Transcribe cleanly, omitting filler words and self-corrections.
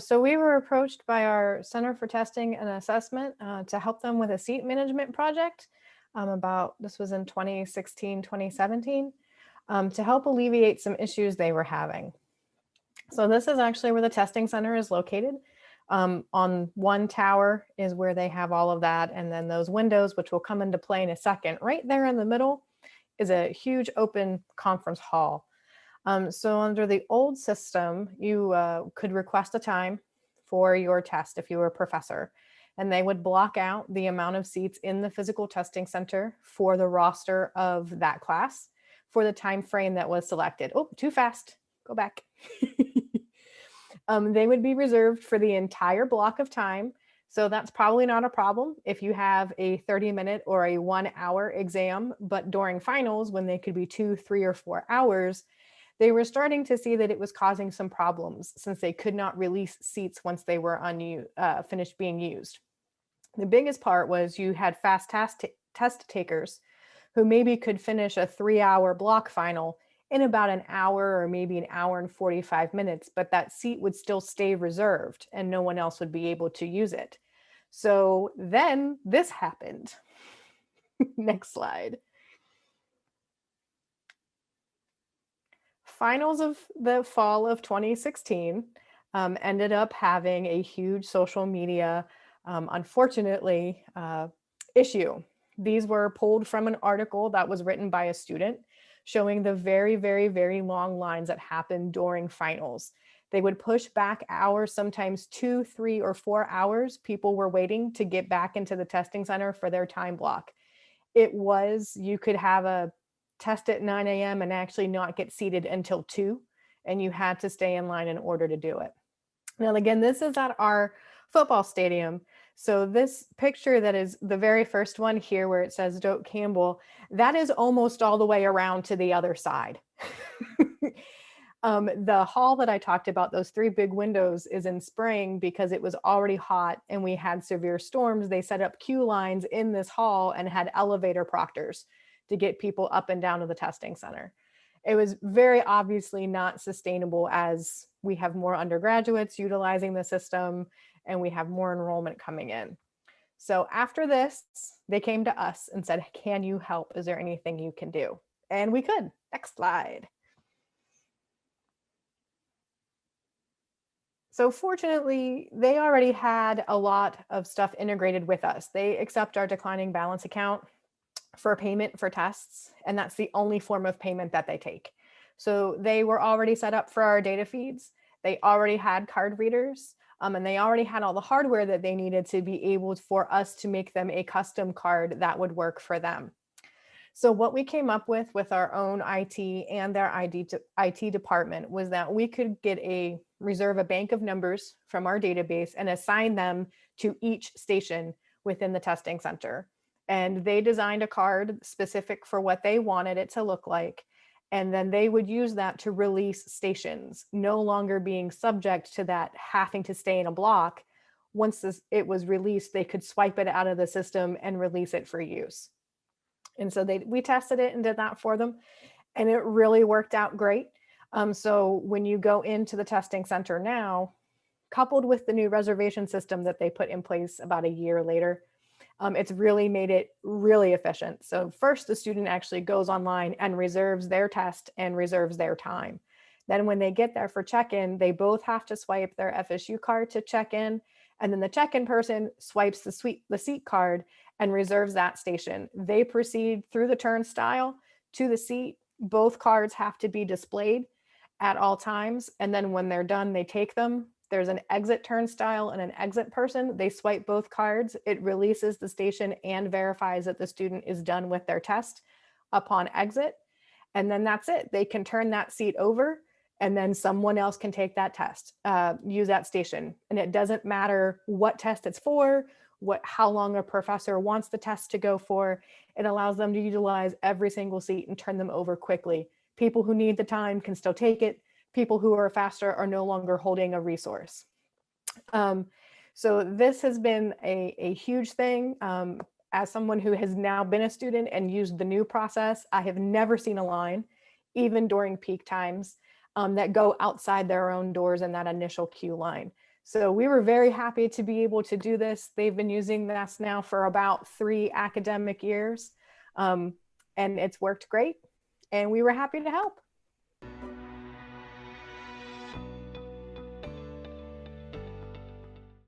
So we were approached by our Center for Testing and Assessment to help them with a seat management project this was in 2016, 2017, to help alleviate some issues they were having. So this is actually where the testing center is located. On one tower is where they have all of that. And then those windows, which will come into play in a second, right there in the middle is a huge open conference hall. So under the old system, you could request a time for your test if you were a professor, and they would block out the amount of seats in the physical testing center for the roster of that class for the time frame that was selected. Oh, too fast. Go back. They would be reserved for the entire block of time. So that's probably not a problem if you have a 30-minute or a 1-hour exam, but during finals, when they could be 2, 3, or 4 hours, they were starting to see that it was causing some problems since they could not release seats once they were finished being used. The biggest part was you had fast test takers who maybe could finish a 3-hour block final in about an hour or maybe an hour and 45 minutes, but that seat would still stay reserved and no one else would be able to use it. So then this happened. Next slide. Finals of the fall of 2016 ended up having a huge social media, unfortunately, issue. These were pulled from an article that was written by a student showing the very, very, very long lines that happened during finals. They would push back hours, sometimes 2, 3, or 4 hours. People were waiting to get back into the testing center for their time block. You could have a test at 9 a.m. and actually not get seated until 2, and you had to stay in line in order to do it. Now, again, this is at our football stadium. So this picture that is the very first one here where it says Doak Campbell, that is almost all the way around to the other side. The hall that I talked about, those 3 big windows, is in spring because it was already hot and we had severe storms. They set up queue lines in this hall and had elevator proctors to get people up and down to the testing center. It was very obviously not sustainable as we have more undergraduates utilizing the system and we have more enrollment coming in. So after this, they came to us and said, can you help? Is there anything you can do? And we could. Next slide. So fortunately, they already had a lot of stuff integrated with us. They accept our declining balance account for payment for tests, and that's the only form of payment that they take. So they were already set up for our data feeds. They already had card readers, and they already had all the hardware that they needed to be able for us to make them a custom card that would work for them. So what we came up with our own IT and their IT department was that we could reserve a bank of numbers from our database and assign them to each station within the testing center. And they designed a card specific for what they wanted it to look like. And then they would use that to release stations, no longer being subject to that having to stay in a block. Once it was released, they could swipe it out of the system and release it for use. And so we tested it and did that for them. And it really worked out great. So when you go into the testing center now, coupled with the new reservation system that they put in place about a year later, it's really made it really efficient. So first, the student actually goes online and reserves their test and reserves their time. Then when they get there for check-in, they both have to swipe their FSU card to check in. And then the check-in person swipes the seat card and reserves that station. They proceed through the turnstile to the seat. Both cards have to be displayed at all times. And then when they're done, they take them. There's an exit turnstile and an exit person. They swipe both cards. It releases the station and verifies that the student is done with their test upon exit. And then that's it. They can turn that seat over and then someone else can take that test, use that station. And it doesn't matter what test it's for, how long a professor wants the test to go for. It allows them to utilize every single seat and turn them over quickly. People who need the time can still take it. People who are faster are no longer holding a resource. So this has been a huge thing. As someone who has now been a student and used the new process, I have never seen a line, even during peak times, that go outside their own doors in that initial queue line. So we were very happy to be able to do this. They've been using this now for about 3 academic years, and it's worked great. And we were happy to help.